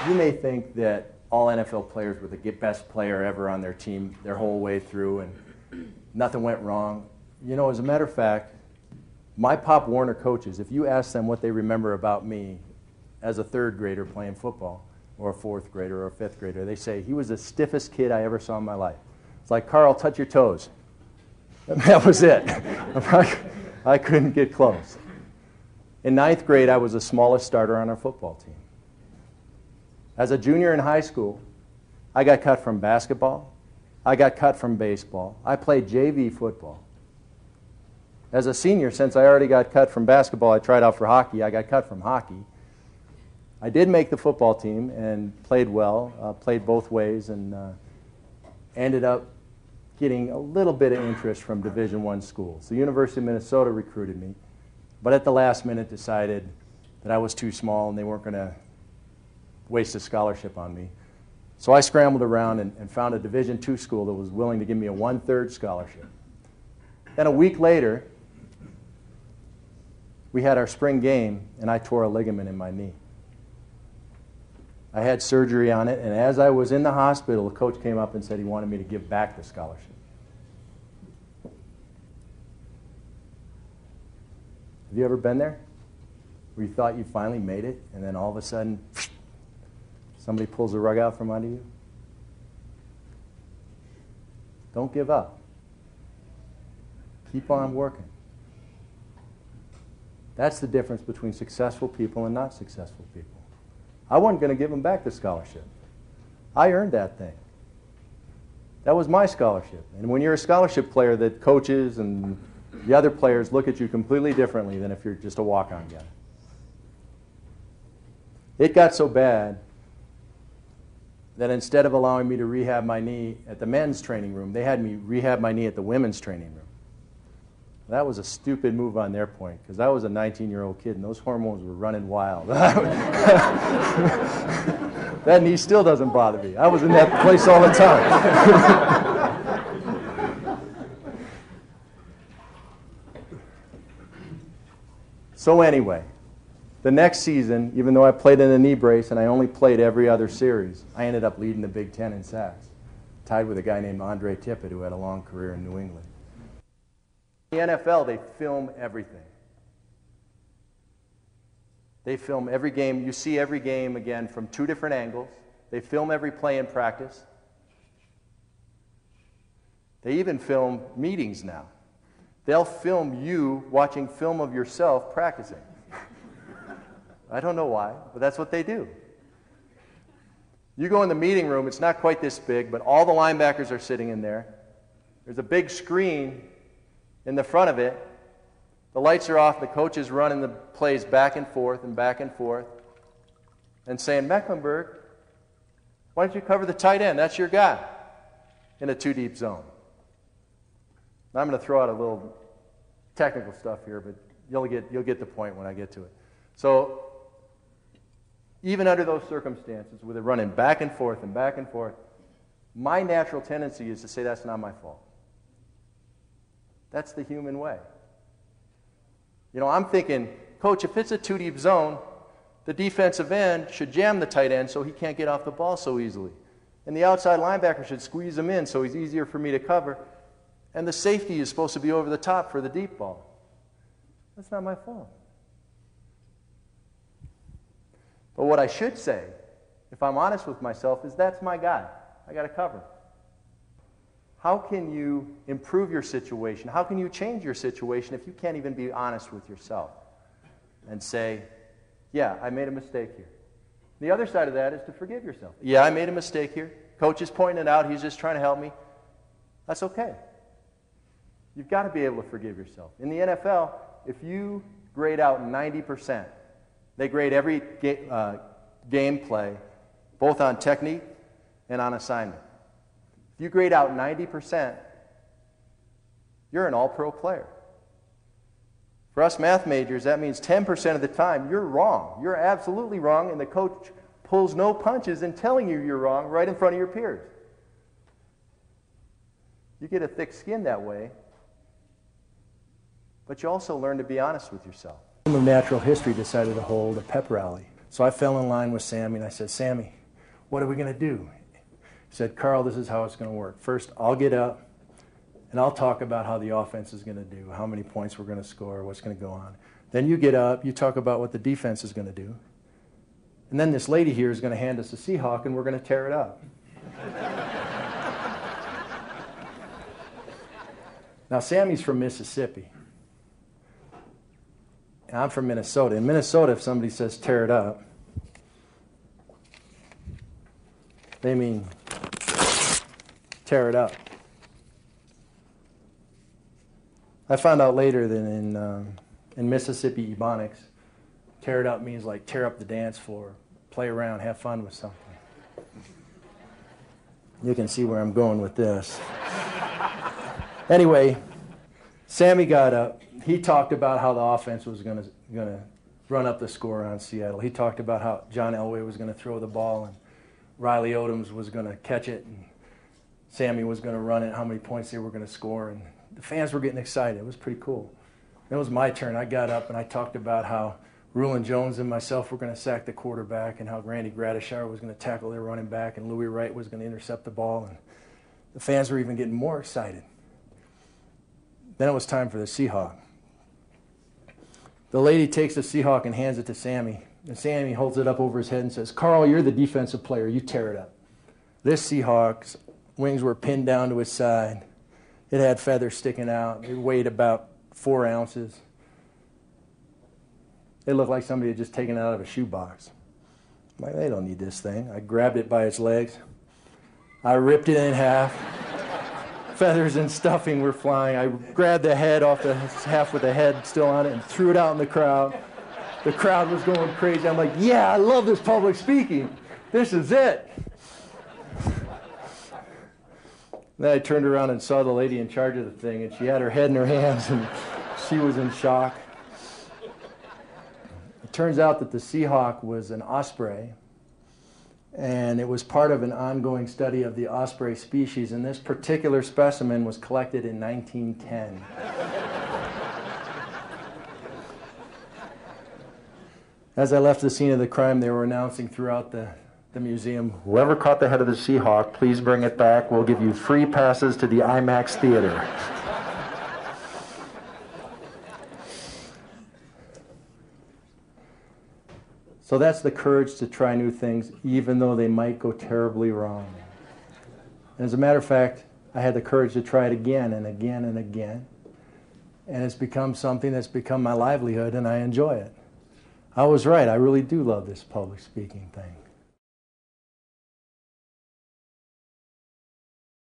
You may think that all NFL players were the best player ever on their team their whole way through and nothing went wrong. You know, as a matter of fact, my Pop Warner coaches, if you ask them what they remember about me as a third grader playing football, or a fourth grader or a fifth grader, they say he was the stiffest kid I ever saw in my life. It's like, Karl, touch your toes. That was it. I couldn't get close. In ninth grade, I was the smallest starter on our football team. As a junior in high school, I got cut from basketball. I got cut from baseball. I played JV football. As a senior, since I already got cut from basketball, I tried out for hockey. I got cut from hockey. I did make the football team and played well, played both ways, and ended up getting a little bit of interest from Division I schools. The University of Minnesota recruited me, but at the last minute decided that I was too small and they weren't going to waste a scholarship on me. So I scrambled around and found a Division II school that was willing to give me a 1/3 scholarship. Then a week later, we had our spring game, and I tore a ligament in my knee. I had surgery on it, and as I was in the hospital, the coach came up and said he wanted me to give back the scholarship. Have you ever been there? Where you thought you finally made it, and then all of a sudden, somebody pulls the rug out from under you? Don't give up. Keep on working. That's the difference between successful people and not successful people. I wasn't going to give them back the scholarship. I earned that thing. That was my scholarship. And when you're a scholarship player, the coaches and the other players look at you completely differently than if you're just a walk-on guy. It got so bad that instead of allowing me to rehab my knee at the men's training room, they had me rehab my knee at the women's training room. That was a stupid move on their point, because I was a 19-year-old kid and those hormones were running wild. That knee still doesn't bother me. I was in that place all the time. So anyway, the next season, even though I played in a knee brace and I only played every other series, I ended up leading the Big Ten in sacks, tied with a guy named Andre Tippett who had a long career in New England. In the NFL, they film everything. They film every game. You see every game, again, from 2 different angles. They film every play in practice. They even film meetings now. They'll film you watching film of yourself practicing. I don't know why, but that's what they do. You go in the meeting room, it's not quite this big, but all the linebackers are sitting in there. There's a big screen in the front of it. The lights are off, the coach is running the plays back and forth and saying, Mecklenburg, why don't you cover the tight end? That's your guy in a 2-deep zone. Now, I'm going to throw out a little technical stuff here, but you'll get the point when I get to it. So even under those circumstances, with it running back and forth, my natural tendency is to say that's not my fault. That's the human way. You know, I'm thinking, Coach, if it's a 2-deep zone, the defensive end should jam the tight end so he can't get off the ball so easily. And the outside linebacker should squeeze him in so he's easier for me to cover. And the safety is supposed to be over the top for the deep ball. That's not my fault. But what I should say, if I'm honest with myself, is that's my guy. I got to cover. How can you improve your situation? How can you change your situation if you can't even be honest with yourself and say, yeah, I made a mistake here? The other side of that is to forgive yourself. Yeah, I made a mistake here. Coach is pointing it out. He's just trying to help me. That's okay. You've got to be able to forgive yourself. In the NFL, if you grade out 90%, they grade every game play, both on technique and on assignment. If you grade out 90%, you're an all-pro player. For us math majors, that means 10% of the time you're wrong. You're absolutely wrong, and the coach pulls no punches in telling you you're wrong right in front of your peers. You get a thick skin that way, but you also learn to be honest with yourself. The Museum of Natural History decided to hold a pep rally. So I fell in line with Sammy, and I said, Sammy, what are we going to do? He said, Karl, this is how it's going to work. First, I'll get up, and I'll talk about how the offense is going to do, how many points we're going to score, what's going to go on. Then you get up, you talk about what the defense is going to do. And then this lady here is going to hand us a Seahawk, and we're going to tear it up. Now, Sammy's from Mississippi. And I'm from Minnesota. In Minnesota, if somebody says tear it up, they mean tear it up. I found out later that in Mississippi Ebonics, tear it up means like tear up the dance floor, play around, have fun with something. You can see where I'm going with this. Anyway, Sammy got up. He talked about how the offense was going to run up the score on Seattle. He talked about how John Elway was going to throw the ball and Riley Odoms was going to catch it and Sammy was going to run it, how many points they were going to score. And the fans were getting excited. It was pretty cool. It was my turn. I got up and I talked about how Rulon Jones and myself were going to sack the quarterback and how Randy Gradishar was going to tackle their running back and Louis Wright was going to intercept the ball. And the fans were even getting more excited. Then it was time for the Seahawk. The lady takes the Seahawk and hands it to Sammy. And Sammy holds it up over his head and says, Karl, you're the defensive player. You tear it up. This Seahawk's wings were pinned down to his side. It had feathers sticking out. It weighed about 4 ounces. It looked like somebody had just taken it out of a shoebox. I'm like, they don't need this thing. I grabbed it by its legs. I ripped it in half. Feathers and stuffing were flying. I grabbed the head off the half with the head still on it and threw it out in the crowd. The crowd was going crazy. I'm like, yeah, I love this public speaking. This is it. Then I turned around and saw the lady in charge of the thing, and she had her head in her hands, and she was in shock. It turns out that the Seahawk was an osprey, and it was part of an ongoing study of the osprey species, and this particular specimen was collected in 1910. As I left the scene of the crime, they were announcing throughout the museum, whoever caught the head of the Seahawk, please bring it back. We'll give you free passes to the IMAX theater. So that's the courage to try new things, even though they might go terribly wrong. And as a matter of fact, I had the courage to try it again and again and again. And it's become something that's become my livelihood, and I enjoy it. I was right. I really do love this public speaking thing.